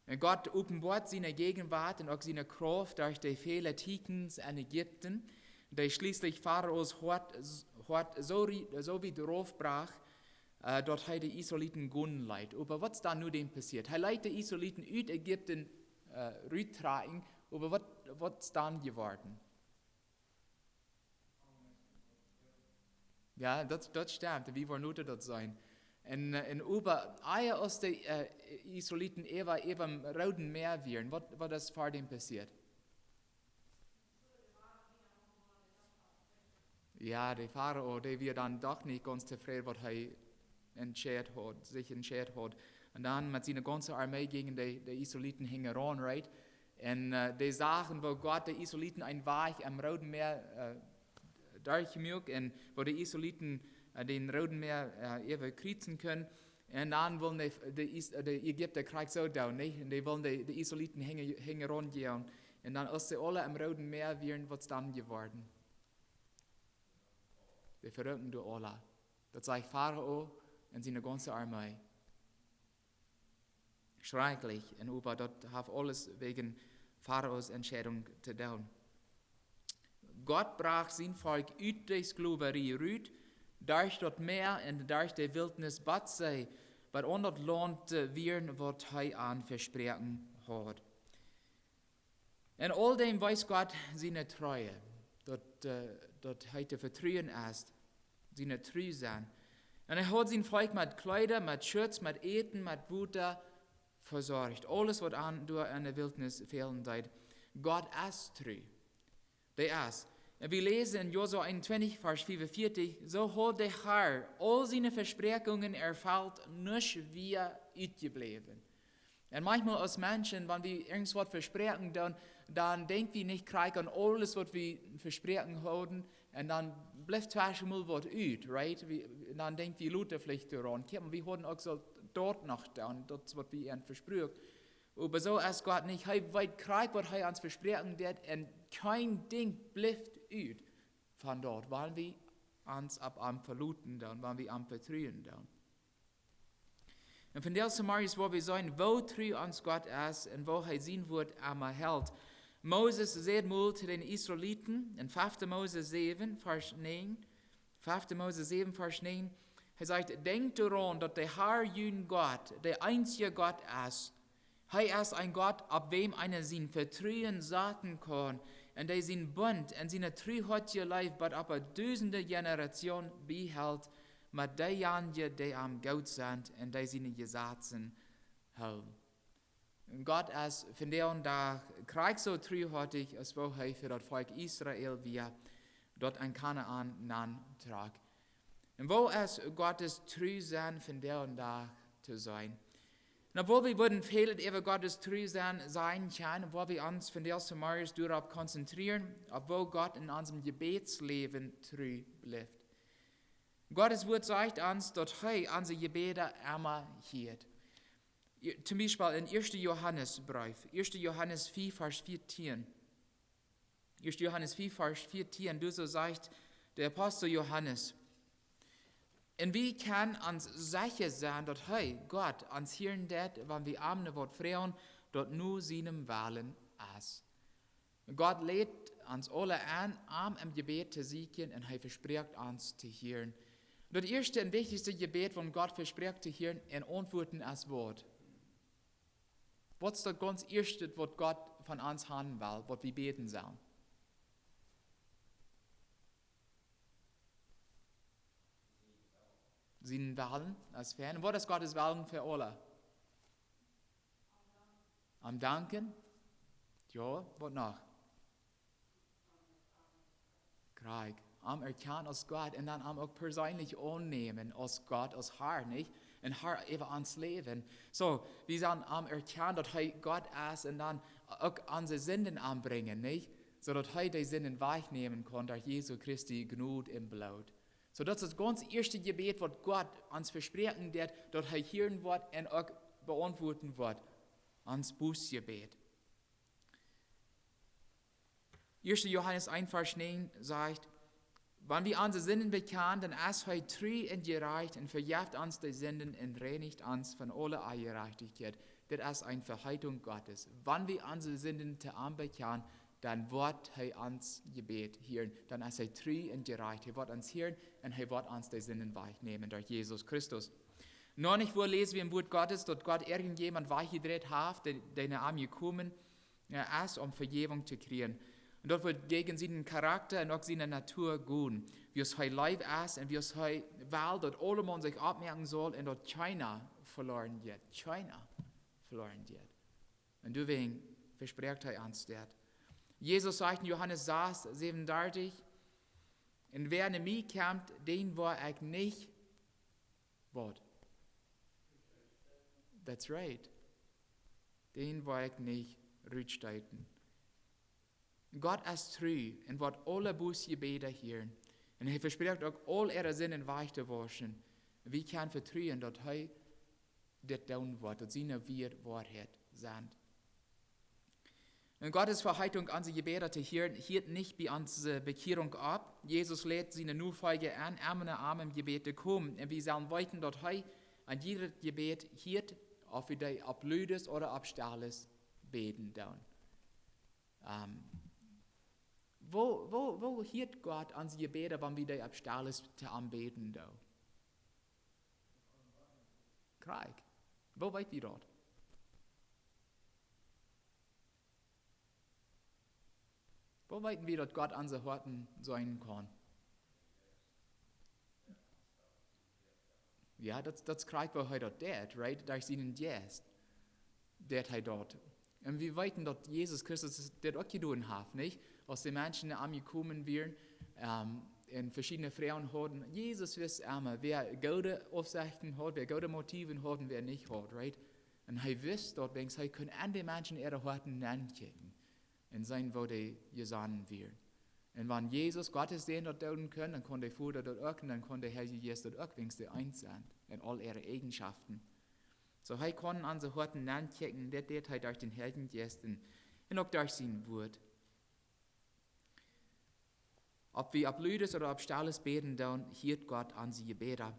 Und Gott offenbart seine Gegenwart und auch seine Kraft durch die vielen Tikens in Ägypten, die schließlich Pharaos Hort so wie drauf brach, dort hat die Israeliten gehen leid. Aber was dann nur dem passiert? Er leitet die Israeliten aus Ägypten rübertragen, aber was ist dann geworden? Ja, das stimmt. Wie war nur das sein? Und über Eier aus den Israeliten eben im Roten Meer wären, was ist vor dem passiert? Ja, der Pharao, der wir dann doch nicht ganz zufrieden, was er sich entschieden hat. Und dann mit seiner ganzen Armee gegen die Israeliten hingen ran, right? Und die Sachen, wo Gott die Israeliten ein Weg am Roten Meer durchgemügt und wo die Israeliten den Roten Meer eben kreuzen können. Und dann wollen die Ägypter Krieg so down, nicht? Und die wollen die Israeliten hängen rangehen. Und dann, als sie alle am Roten Meer wären, was dann geworden? Die verrückten du alle. Das sagt Pharao und seine ganze Armee. Schrecklich. Und über das hat alles wegen Pharaos Entscheidung zu tun. Gott brach sein Volk aus der Sklaverei raus, durch das Meer und durch die Wildnis bat sie, bei das Land werden, was er an versprechen hat. Und all dem weiß Gott seine Treue, dass er vertrauen ist, seine Treue sein. Und er hat sein Volk mit Kleider, mit Schutz, mit Eten, mit Wutter versorgt. Alles, was an durch eine Wildnis fehlen wird. Gott ist treu. Der ist. Und wir lesen in Josua 21, Vers 45, so hat der Herr all seine Versprechungen erfüllt, nicht wir ausgeblieben. Und manchmal als Menschen, wenn wir irgendwas versprechen, dann denken wir nicht gleich an alles, was wir versprechen haben, und dann bleibt zweimal was aus, right? Dann denken wir Leute vielleicht daran, wir haben auch so dort noch dann, das, was wir ihnen versprechen. Aber so ist Gott nicht. Er weiß gleich, was er uns versprechen wird, und kein Ding bleibt aus von dort, weil wir uns am verluten, dann, weil wir am vertrauen. Dann. Und von der Samaris, wo wir sagen, wo treu uns Gott ist und wo er sein Wort einmal hält. Moses sagt mal zu den Israeliten in 5. Mose 7, Vers 9, 5. Mose 7, Vers 9, er sagt, denkt daran, dass der Herr, jün Gott, der einzige Gott ist. Er ist ein Gott, ab wem einer sein Vertrauen sagen kann, und der sein Bund und seine Treue hat gelebt, aber ab einer tausende Generation behält, mit denjenigen, die am Gott sind und die seine Gesetze halten. Gott ist von der und da Krieg so treuhärtig, als wo er für das Volk Israel wir dort an Kanaan nantrag. Und wo ist Gottes Treu sein, von der und da zu sein? Und obwohl wir würden fehlen, über Gottes Treu sein können, obwohl wir uns von der Samaris darauf konzentrieren, obwohl Gott in unserem Gebetsleben treu bleibt. Gottes Wort sagt uns, dass er unsere Gebete immer hört. Zum Beispiel in 1. Johannesbrief, 1. Johannes 4, Vers 14. 1. Johannes 4, Vers 14, du so sagt der Apostel Johannes, und wie kann uns sicher sein, dass Gott uns hören wird, wenn wir am Wort freuen, dort nur seinem Willen ist. Gott lädt uns alle an, im Gebet zu siegen, und er verspricht uns zu hören. Das erste und wichtigste Gebet, von Gott verspricht zu hören, in Antworten als Wort. Was ist das ganz erste, was Gott von uns haben will, was wir beten sollen? Seinen Willen als Fan. Was ist Gottes Willen für alle? Am Danken? Ja, was noch? Krieg. Am Erkennen als Gott und dann am auch persönlich annehmen als Gott, als Herr, nicht? Und Herr eben ans Leben. So, wir sollen am Erkennen, dass Gott ist und dann auch unsere Sünden anbringen, nicht? So, dass die Sünden wegnehmen kann durch Jesu Christi Gnade im Blut. So, das ist das ganz erste Gebet, was Gott uns versprechen wird, dass er hören wird und auch beantworten wird. Ans Bußgebet. 1. Johannes 1, Vers 9 sagt, wenn wir unsere Sünden bekennen, dann ist er treu und gerecht und vergibt uns die Sünden und reinigt uns von aller Ungerechtigkeit. das ist eine Verheitung Gottes. Wenn wir unsere Sünden zu anbekehren, dann wird er uns Gebet hören. Dann ist er treu und gerecht. Er wird uns hören und er wird uns die Sünden wegnehmen durch Jesus Christus. Noch nicht, wo lesen wir im Wort Gottes, dass Gott irgendjemand weggedreht hat, der in Arm gekommen ist, um Vergebung zu kriegen. Und dort wird gegen seinen Charakter und auch seine Natur gehen. Wie es heute Leib ist und wie es heute will, dass alle man sich abmerken soll und dort China verloren wird. China verloren wird. Und deswegen verspricht er uns das. Jesus sagt in Johannes 6, 37, und wer in mich kommt, den war ich nicht, was? That's right. Den war ich nicht rücksteiten. Gott ist treu und wird alle Bußgebete hören. Und er verspricht auch, all ihre Sinnen weich zu waschen. Wir können vertrauen, dass er das tun wird, dass seine Wahrheit sind. Und Gottes Verheißung an die Gebete zu hören, hielt nicht bei unserer Bekehrung ab. Jesus lädt seine Nachfolger an, Arme im Gebet zu kommen. Und wir sollen weiten, dass er an jedes Gebet hielt, ob wir die ablödes oder abstahles beten tun. Wo hielt Gott an die Gebete, wenn wir die abstahles zu anbeten tun? Krieg. Wo weit wir dort? Wo weiten wir, dass Gott an unsere Horten sein kann? Ja, das kriegt wir heute dort, right? Da ist ihnen jetzt, dort halt dort. Und wir weiten, dass Jesus Christus das auch getan hat, nicht? Als die Menschen angekommen wären, in verschiedene Frauen hatten, Jesus wisst einmal, wer gute Aufsichten hat, wer gute Motive hat und wer nicht hat, right? Und er wisst dort, wenn er können an die Menschen ihre Horten ankicken. Und sein, wo die gesandt werden. Und wenn Jesus Gottes sehen dort tun können, dann kann der Vater dort auch, und dann kann der Herr Jesus dort auch, wenn sie eins sind, in all ihre Eigenschaften. So, er kann unsere Horten ankicken, das er durch den Heiligen Geist und auch durch sein Wort. Ob wir ab Lüdes oder ab Stalles beten, dann hielt Gott an sie Gebete.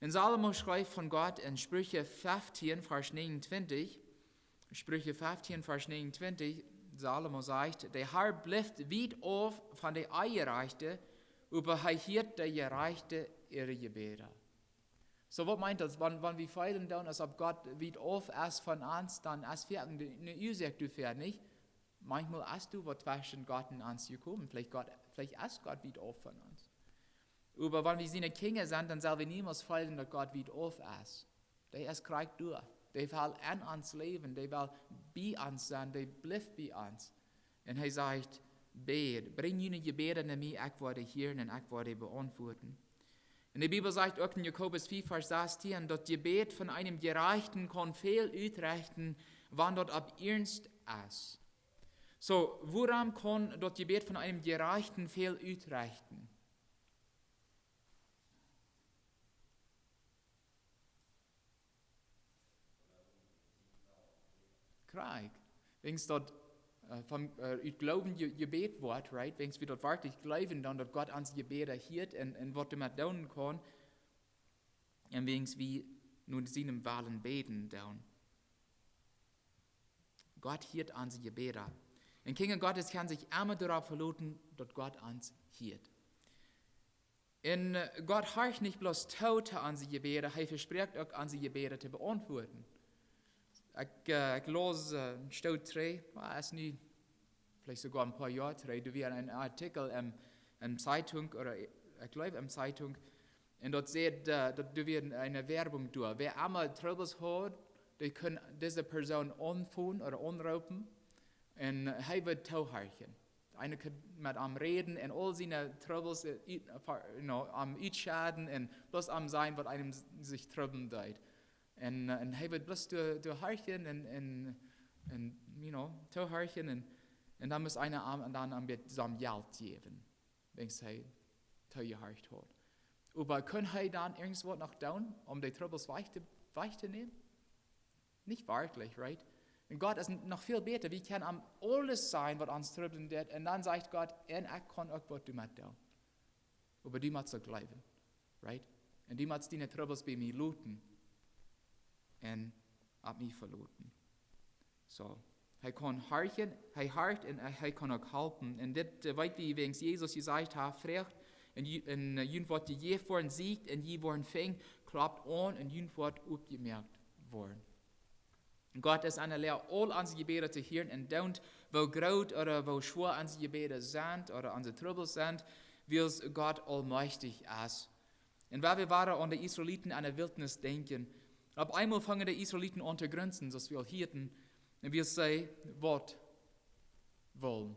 In Salomo schreibt von Gott in Sprüche 15, Vers 29, Sprüche 15, Vers 29, Salomo sagt, der Herr bleibt weit auf von der Eierreichte, aber er hielt der Gereichte ihre Gebete. So, was meint das? Wenn wir feiern dann, als ob Gott weit auf ist von uns, dann ist wir eine Ursache dafür, nicht? Manchmal hast du was zwischen Gott und uns gekommen. Vielleicht ist Gott weit auf von uns. Aber wenn wir seine Kinder sind, dann sollen wir niemals feiern, dass Gott weit auf ist. Der ist Krieg durch. Der will an uns leben, der will bei uns sein, der bleibt bei uns. Und er sagt, bet, bring jene Gebete zu mir, ich werde hören und ich werde beantworten. Und die Bibel sagt auch in Jakobus 4, Vers 16, dass Gebet von einem Gerechten kann viel ausrichten, wann dort ab ernst ist. So, woran kann das Gebet von einem Gerechten viel ausrichten? Krieg. Wenn es dort vom Glauben Gebet wird, right? Wenn wir dort wirklich glauben, dann dass Gott uns Gebete hört und was damit tun kann, und wenn wir nun seinem Wahlen beten tun. Gott hört uns Gebete. Und Kinder Gottes kann sich einmal darauf verlassen, dass Gott uns hört. Und Gott hört nicht bloß tot an die Gebete, er verspricht auch an die Gebete zu beantworten. Ich las ein Stück 3, ist nie, vielleicht sogar ein paar Jahre 3, da war ein Artikel in Zeitung, oder ich glaube in Zeitung, und dort steht, da wird eine Werbung durch. Wer einmal Troubles hat, der kann diese Person anfangen oder anrufen, und er wird zuhören. Einer kann mit ihm reden und all seine Troubles am Utschaden und bloß am sein, was einem sich trouble tut. Und er wird bloß durchhören und zuhören und dann muss einer dann am zusammen Geld geben, wenn er zugehört hat. Aber kann er dann irgendwas noch tun, um die Troubles weich zu nehmen? Nicht wirklich, right? Und Gott ist noch viel besser. Wir können am alles sein, was uns trouble wird. Und dann sagt Gott, ich kann auch was du mit tun. Aber du musst auch glauben, right? Und du musst deine Troubles bei mir looten. Und ab mich verloten. So, er kann harchen, er hart und er kann auch helfen. Und das, weit wie wegen Jesus gesagt hat, fragt, und jün wird je vorn siegt, und je worden fängt, klappt an, und jün wird aufgemerkt worden. Gott ist eine Lehre, all unsere Gebete zu hören, und don't, wo groß oder wo schwer unsere Gebete sind, oder unsere Troubles sind, wie es Gott allmächtig ist. Und weil wir waren an die Israeliten an der Wildnis denken, ab einmal fangen die Israeliten an zu grenzen, dass wir hirten, und wir sagen, was wollen.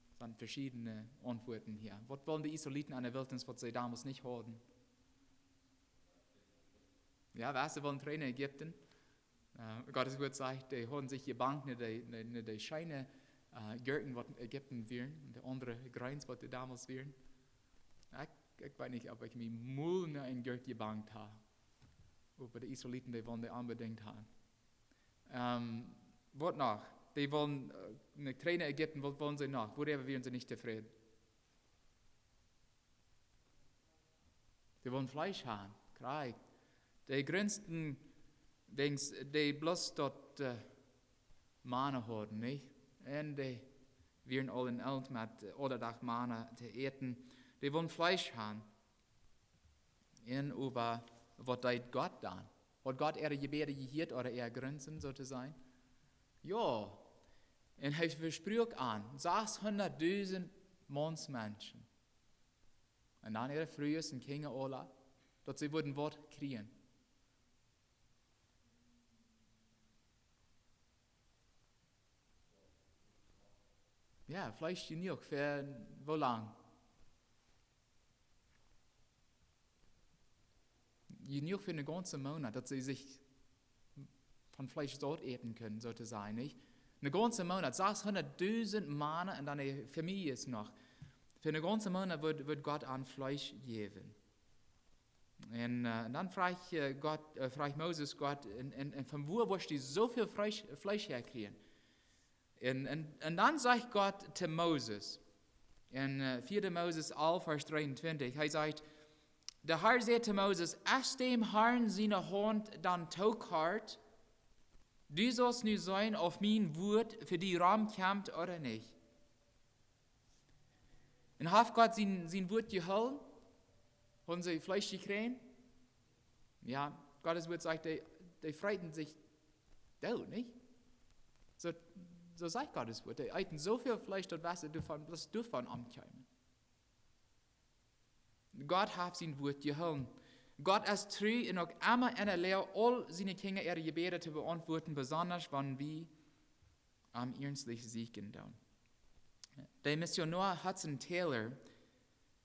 Das sind verschiedene Antworten hier. Was wollen die Israeliten an der Wildnis, was sie damals nicht hatten? Ja, was sie wollen Tränen Ägypten. Gottes Wort sagt, die haben sich gebankt, die Scheine Gürten, was Ägypten wären, und die andere Greins, was die damals wären. Ich weiß nicht, ob ich mich mal in ein Gürtel gebankt habe. Aber die Israeliten, die wollen die unbedingt haben. Was noch? Die wollen eine Träne Ägypten, was wollen sie noch? Worüber wären sie nicht zufrieden? Die wollen Fleisch haben, Krieg. Die größten, die bloß dort Mana hatten, nicht? Und die wären alle in Eld mit oder Tag Mana zu eten. Die wollen Fleisch haben. Und über was tut Gott dann? Hat Gott ihre Gebete gehört oder ihre Grenzen, so zu sein? Ja. Und er versprach an, 600.000 Menschen. Und dann ihre frühesten Kinder alle, dass sie würden Wort kriegen. Ja, Fleisch genug für wo lang? Genug für einen ganzen Monat, dass sie sich von Fleisch dort eten können, sollte sein, nicht? Einen ganzen Monat, 600.000 Männer und dann eine Familie ist noch. Für einen ganzen Monat wird Gott an Fleisch geben. Und dann fragt Moses Gott, und von wo wirst du so viel Fleisch herkriegen? Und dann sagt Gott zu Moses, in 4. Moses 11, Vers 23, er sagt, der Herr sagt zu Moses, als dem Herrn seine Hand dann taugt, du sollst nu sein auf mein Wort, für die Raum kämpft oder nicht. Und hat Gott sein Wort gehalten? Haben sie Fleisch gekriegt? Ja, Gottes Wort sagt, die freuten sich dort, nicht? So sagt Gottes Wort. Die eiten so viel Fleisch, dass du davon ankommen. Gott hat sein Wort gehalten. Gott ist treu und auch immer in der Lehre, all seine Kinder ihre Gebete zu beantworten, besonders wenn wir am ernstlich siegen. Der Missionar Hudson Taylor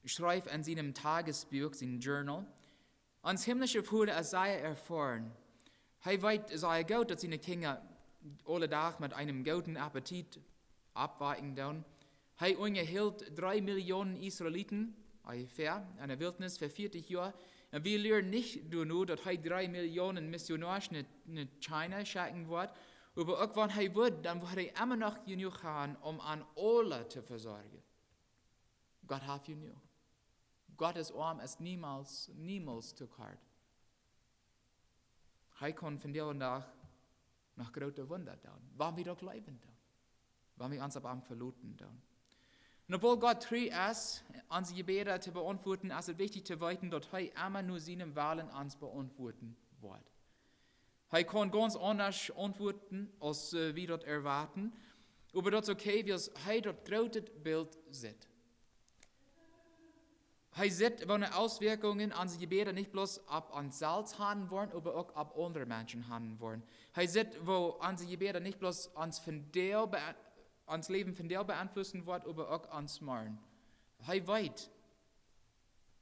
schreibt in seinem Tagesbuch, seinem Journal, ans himmlische Vater sei erfahren. Er weiß sehr gut, dass seine Kinder alle Tag mit einem guten Appetit abweichen. Er unterhielt 3 Millionen Israeliten, ungefähr, in der Wildnis für 40 Jahre. Und wir lernen nicht nur, dass 3 Millionen Missionare in China schicken wird, aber auch wenn er wird, dann wird er immer noch genug haben, um an alle zu versorgen. Gott hat genug. Gottes Arm ist niemals zu kalt. Er kann von dir und nach große Wunder tun. Wann wir doch leben tun. Wann wir uns aber am verloten tun. Und obwohl Gott treu ist, unsere Gebete zu beantworten, ist es wichtig zu wissen, dass er immer nur seinen Wahlen uns beantworten wird. Er kann ganz anders antworten, als wir das erwarten, aber das ist okay, weil er das große Bild sieht. Er sieht, wenn Auswirkungen unserer Gebete nicht bloß ab uns selbst haben wollen, aber auch ab anderen Menschen haben wollen. Er sieht, wo unsere Gebete nicht bloß uns Leben von der beeinflussen wird, aber auch uns morgen. Er weiß,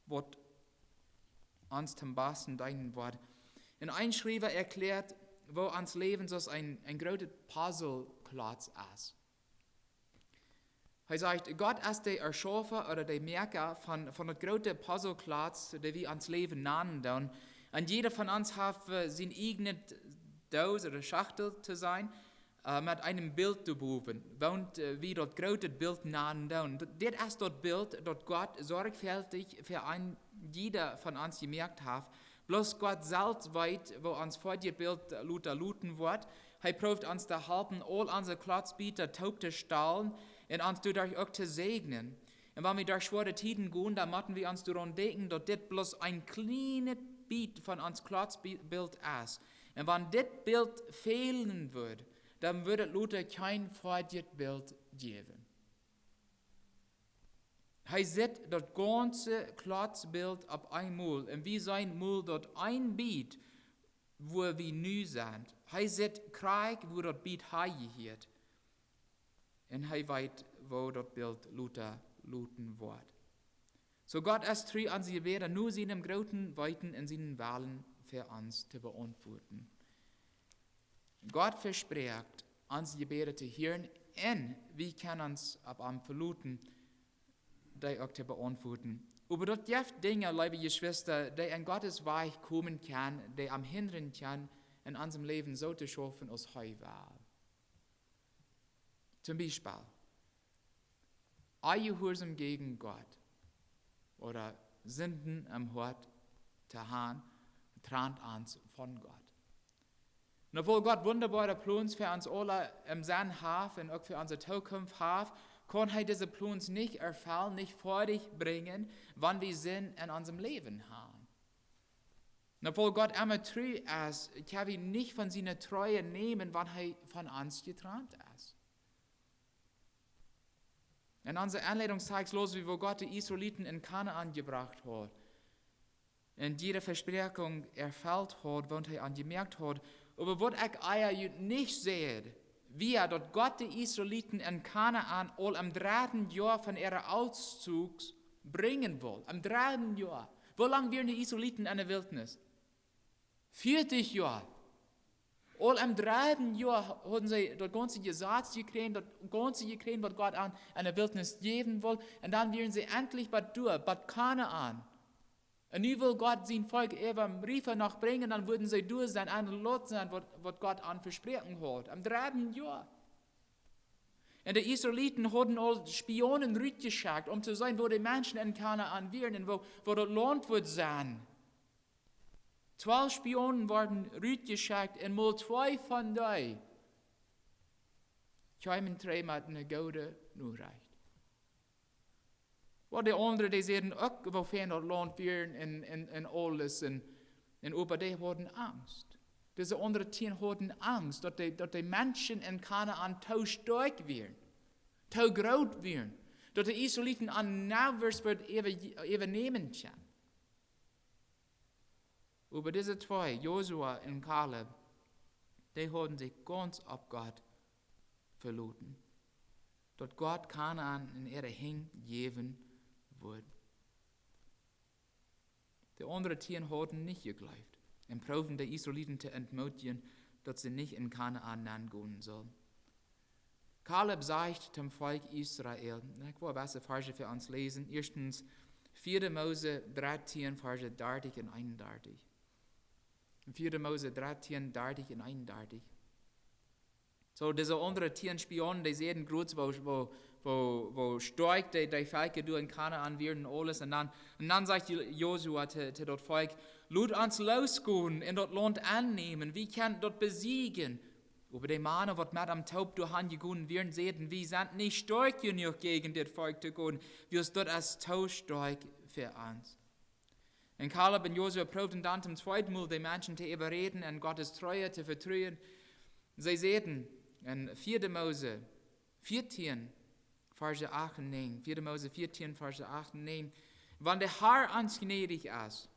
was uns zum Besten dienen wird. In einem Schreiber erklärt, wo uns Leben so ein großer Puzzleklotz ist. Er sagt, Gott ist der Erschaffer oder der Merker von der großen Puzzleklotz, der wir ans Leben nennen. Und jeder von uns hat sein eigenes Dose oder Schachtel zu sein, mit einem Bild zu bauen, und wie das große Bild nennen. Das ist das Bild, das Gott sorgfältig für jeder von uns gemerkt hat, Bloß Gott selbst weit, wo uns vor dir Bild Luther luten wird. Er prüft uns zu halten, all unsere Klotzbieter taub zu stahlen und uns dadurch auch zu segnen. Und wenn wir durch schwere Tiden gehen, dann müssen wir uns daran denken, dass das bloß ein kleines Bild von uns Klotzbild ist. Und wenn das Bild fehlen würde, dann würde Luther kein Bild geben. Er sieht das ganze Klotzbild auf einmal. Und wir sein mal dort ein Bild, wo wir neu sind. Er sieht Krieg, wo das Bild heiligt. Und er weiß, wo das Bild Luther luten wird. So Gott ist treu an sie werden, nur seinem großen Weiten in seinen Wahlen für uns zu beantworten. Gott verspricht, uns Gebete zu hören, und wir können uns ab am verluten, die auch zu beantworten. Aber dort gibt Dinge, liebe Geschwister, die in Gottes Weg kommen kann, die am hindern kann, in unserem Leben so zu schaffen, als heute war. Zum Beispiel, Gehorsam gegen Gott oder Sünden am Hort zu haben, trennt uns von Gott. Und obwohl Gott wunderbare Pläne für uns alle im Sinn hat und auch für unsere Zukunft hat, kann er diese Pläne nicht erfüllen, nicht fertig bringen, wenn wir Sinn in unserem Leben haben. Und obwohl Gott immer treu ist, kann wir nicht von seiner Treue nehmen, wenn er von uns getrennt ist. In unserer Anleitungstext los, wie wo Gott die Israeliten in Kanaan gebracht hat. Und jede Versprechung erfüllt hat, wo er angemerkt hat. Aber was ich euer nicht sehe, wie dort Gott die Israeliten in Kanaan all am 3. Jahr von ihrem Auszug bringen will. Am 3. Jahr. Wie lange waren die Israeliten in der Wildnis? 40 Jahre. All am 3. Jahr haben sie das ganze Gesetz gekriegt, was Gott an der Wildnis geben will. Und dann werden sie endlich bei Kanaan. Und nun will Gott sein Volk eben Briefe noch bringen, dann würden sie durch sein, ein Lot sein, was Gott an versprochen hat. Am 3. Jahr. Und die Israeliten hatten all Spionen rübergeschickt, um zu sehen, wo die Menschen in Kanaan wären und wo das Land wird sein. 12 Spionen wurden rübergeschickt und mal 2 von denen kamen 3 mit einer guten Nachricht. Weil die anderen, die sehen auch, wofern das Land wären und alles. Und über die hatten Angst. Diese anderen 10 hatten Angst, dass die Menschen in Kanaan zu stark wären, zu groß wären, dass die Israeliten an Nauwers wird übernehmen können. Aber diese 2, Josua und Kaleb, die haben sich ganz auf Gott verloren. Dass Gott Kanaan in ihre Hände geben wird. Die anderen 10 hatten nicht geglaubt und proben die Israeliten zu entmutigen, dass sie nicht in Kanaan gehen sollen. Kaleb sagt zum Volk Israel, ich will besser Verse für uns lesen, erstens 4. Mose 13, Verse 30 und 31. 4. Mose 13, 30 und 31. So, diese anderen 10 Spionen, die sehen groß, wo stark die Völker in Kanaan werden und alles. Und dann sagt Josua zu dort Volk, lasst uns losgehen und dort Land annehmen, wir können dort besiegen. Aber die Männer, die mit am Taub durchgegangen werden, sehen, wir sind nicht stark genug gegen das Volk zu gehen, wir sind dort als zu stark für uns. Und Kaleb und Josua probten dann zum 2. Mal die Menschen zu überreden und Gottes Treue zu vertrauen. Sie sehen in 4. Mose 14, Verse 8 und 9. 4. Mose 14, Verse 8 und 9. Wenn der Herr uns gnädig ist,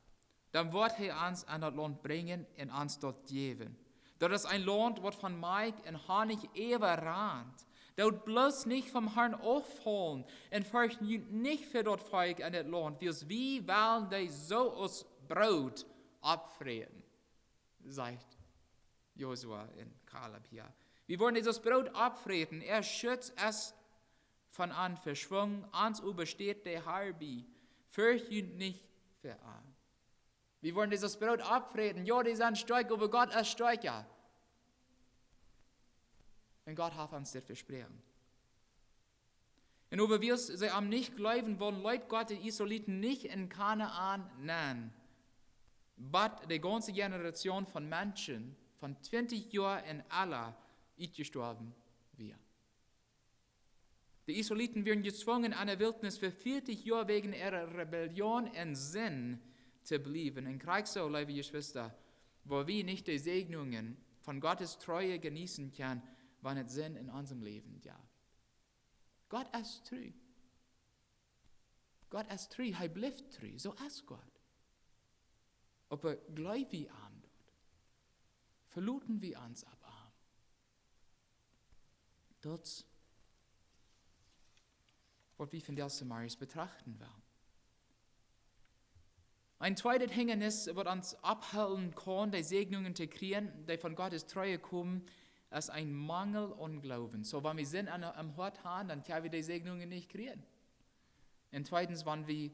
dann wird er uns an das Land bringen und uns dort geben. Das ist ein Land, das von Milch und Honig überrannt. Dort bloß nicht vom Herrn aufholen und fürchten nicht für das Volk in das Land, wie wollen die so aus Brot abfrieren, sagt Josua in Kaleb hier. Wir wollen dieses Brot abfrieren, schützt es von an verschwungen, ans übersteht der Harbi, fürchten nicht für an. Wir wollen dieses Brot abfrieren, ja, die sind stark, aber Gott ist stärker. Und Gott hat uns das versprochen. Und aber wir sie am nicht glauben wollen, Leute Gott die Israeliten nicht in Kanaan nennen. But die ganze Generation von Menschen, von 20 Jahren in aller, gestorben wir. Die Israeliten werden gezwungen, an der Wildnis für 40 Jahre wegen ihrer Rebellion und Sinn zu bleiben. In Kriegszeit, liebe Geschwister, wo wir nicht die Segnungen von Gottes Treue genießen können, wann es Sinn in unserem Leben, ja. Gott ist treu. Gott ist treu, er bleibt treu, so ist Gott. Aber gleich wie an dort, verluten wir uns ab arm. Das, was wir von der Samaris betrachten werden. Ein zweites Hindernis, was uns abhalten kann, die Segnungen zu kriegen, die von Gottes Treue kommen, ist ein Mangel an Glauben. So, wenn wir sind am Hort haben, dann können wir die Segnungen nicht kriegen. Und zweitens, wenn wir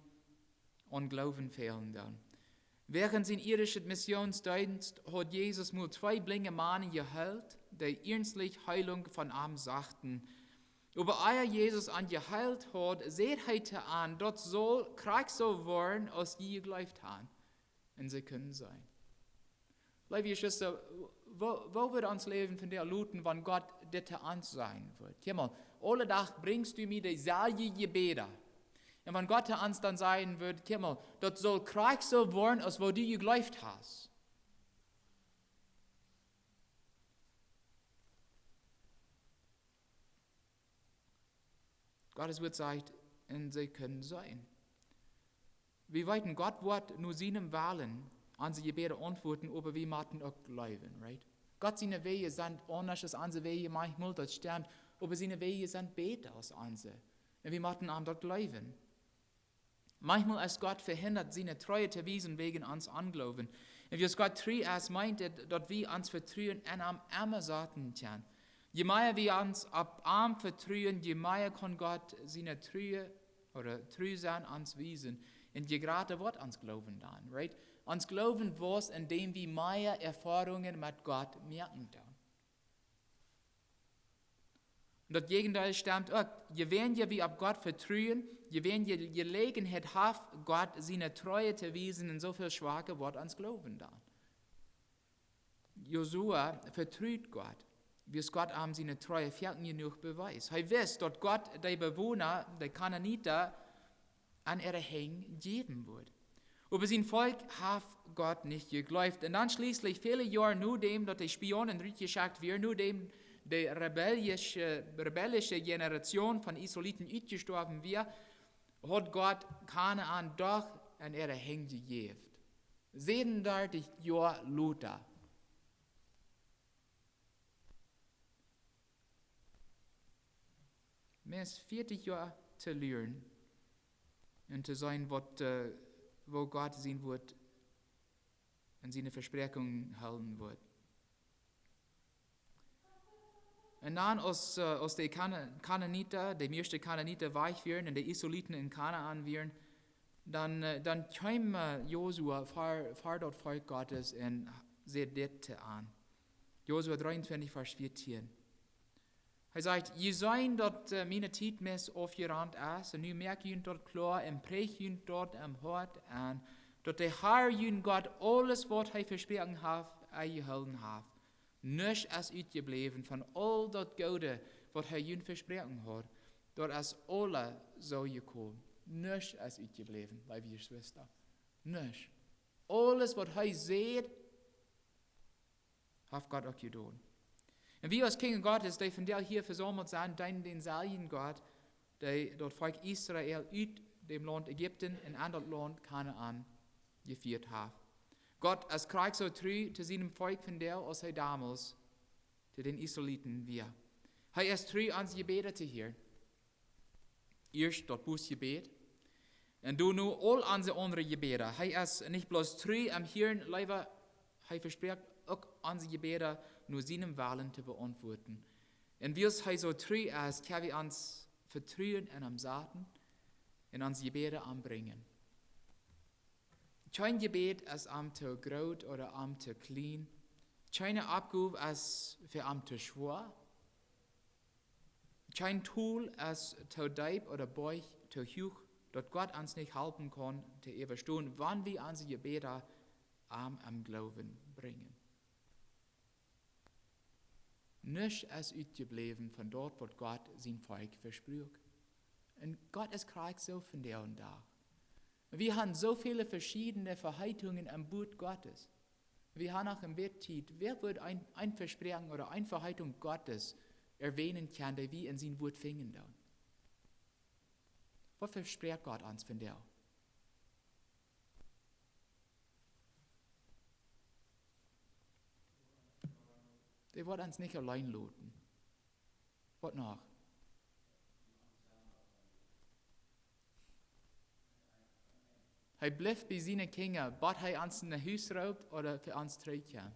an Glauben fehlen dann. Während sein irdischer Missionsdienst hat Jesus nur 2 blinge Männer geheilt, die ernstlich Heilung von ihm sagten. Aber euer Jesus angeheilt hat, seht heute an, dort soll Krieg so werden, als die geglaubt haben. Und sie können sein. Liebe Geschwister, wo wird uns Leben von der Luten, wenn Gott das ans sein wird? Hier mal, alle Tag bringst du mir die selbe Gebete. Und wenn Gott uns dann sagen wird, hier mal, dort soll Krieg so werden, als wo du geglaubt hast. Gottes Wort sagt, und sie können sein. Wir weiten Gott wird nur seinem Wahlen an sie Gebete antworten, aber wir machen auch glauben, right? Gott seine Wege sind anders als unsere Wege, manchmal, das stimmt, aber seine Wege sind besser als unsere. Und wir machen an dort glauben. Manchmal ist Gott verhindert, seine Treue zu wiesen wegen uns Anglauben. Und wie es Gott treu ist, meint er, dass wir uns vertrauen und am Arme Saten können. Je mehr wir uns ab Arm vertrauen, je mehr kann Gott seine Treue oder treu sein uns wiesen. Und je gerade wird uns Glauben dann, right? Uns Glauben was, indem wir mehr Erfahrungen mit Gott merken dann. Und das Gegenteil stimmt auch. Je weniger wir ab Gott vertrauen, je weniger Gelegenheit hat, Gott seine Treue zu wiesen, in so viel Schwache wird uns Glauben dann. Josua vertraut Gott, wie es Gott am seine Treue fehlt genug Beweis. Er weiß, dass Gott die Bewohner, die Kanaaniter, an ihre Hänge geben wird. Aber sein Volk hat Gott nicht geglaubt. Und dann schließlich viele Jahre nur dem, dass die Spionen durchgeschickt werden, nur dem die rebellische Generation von Israeliten ausgestorben wird, hat Gott Kanaan doch an ihre Hände gegeben. 37 Jahre Luther. Mehr als 40 Jahre zu lernen und zu sein, wo Gott sein wird und seine Versprechungen halten wird. Und dann, als die Kanaaniter, die meisten Kanaaniter weich werden und die Israeliten in Kanaan werden, dann kam Josua vor dort Volk Gottes und sieht das an. Josua 23, Vers 14. Er sagt, je sein dort meine Zeit mes aufgerannt ist, und nu merk je dort klar, und precht je dort am Hort an, dort der Herr je Gott alles, was er versprochen hat, eingehalten hat. Nichts ist uitgebleven von all dat Gute, was er je versprochen hat. Dort ist alle so gekommen. Nichts ist uitgebleven, liebe Geschwister. Nichts. Alles, was er sieht, hat Gott auch getan. Und wir als Kinder Gottes, die von der hier versammelt sind, deinen den selben Gott, der dort Volk Israel aus dem Land Ägypten in anderes Land Kanaan geführt hat. Gott ist Krieg so treu zu seinem Volk von der, als er damals zu den Israeliten war. Er ist treu ans Gebet zu hören. Erst das Bußgebet. Und du nur all unsere anderen Gebete. Er ist nicht bloß treu am Hören, leider, er verspricht auch unsere Gebete nur seinem Willen zu beantworten. Und wie es so treu ist, können wir uns vertrauen und am Saten und unsere Gebete anbringen. Kein Gebet ist am zu groß oder am zu klein. Keine Abgabe ist für am zu schwer. Kein Tool ist zu deep oder beug, zu hoch, dass Gott uns nicht helfen kann, zu überstehen, wann wir unsere Gebete arm am Glauben bringen. Nicht ist uitgebleven von dort, wo Gott sein Volk versprüht. Und Gott ist krank so von der und da. Wir haben so viele verschiedene Verheißungen am Blut Gottes. Wir haben auch im Bettit, wer wird ein Versprechen oder eine Verheißung Gottes erwähnen kann, die wir in sein Wort finden. Was verspricht Gott uns von der? Der wird uns nicht allein lassen. Was noch? Er bleibt bei seinen Kindern, bat er uns in ein Haus raubt oder für uns zurückkommt.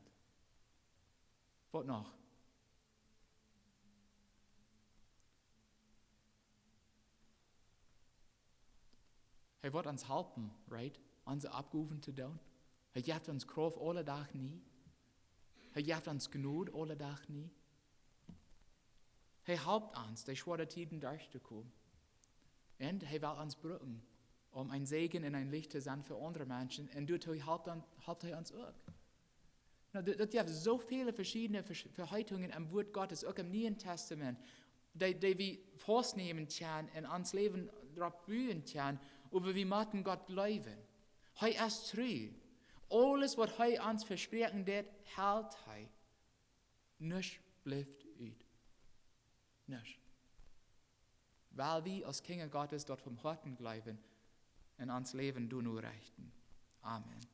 Was noch? Er wird uns helfen, right? Unsere Abgaben zu tun. Er gibt uns Kraft alle Tag nie. Er gibt uns Gnade alle Tag nie. Er hilft uns, die schwere Zeiten durchzukommen. Und er will uns brücken, um ein Segen und ein Licht zu sein für andere Menschen. Und dadurch hilft er uns auch. Das gibt so viele verschiedene Verheißungen am Wort Gottes, auch im Neuen Testament, die wir vornehmen können und uns Leben darauf bühen können, aber wir müssen Gott glauben. Er ist treu. Alles, was er uns versprechen wird, hält er. Nichts bleibt uit. Nichts. Weil wir als Kinder Gottes dort vom Herzen glauben und uns Leben nur richten. Amen.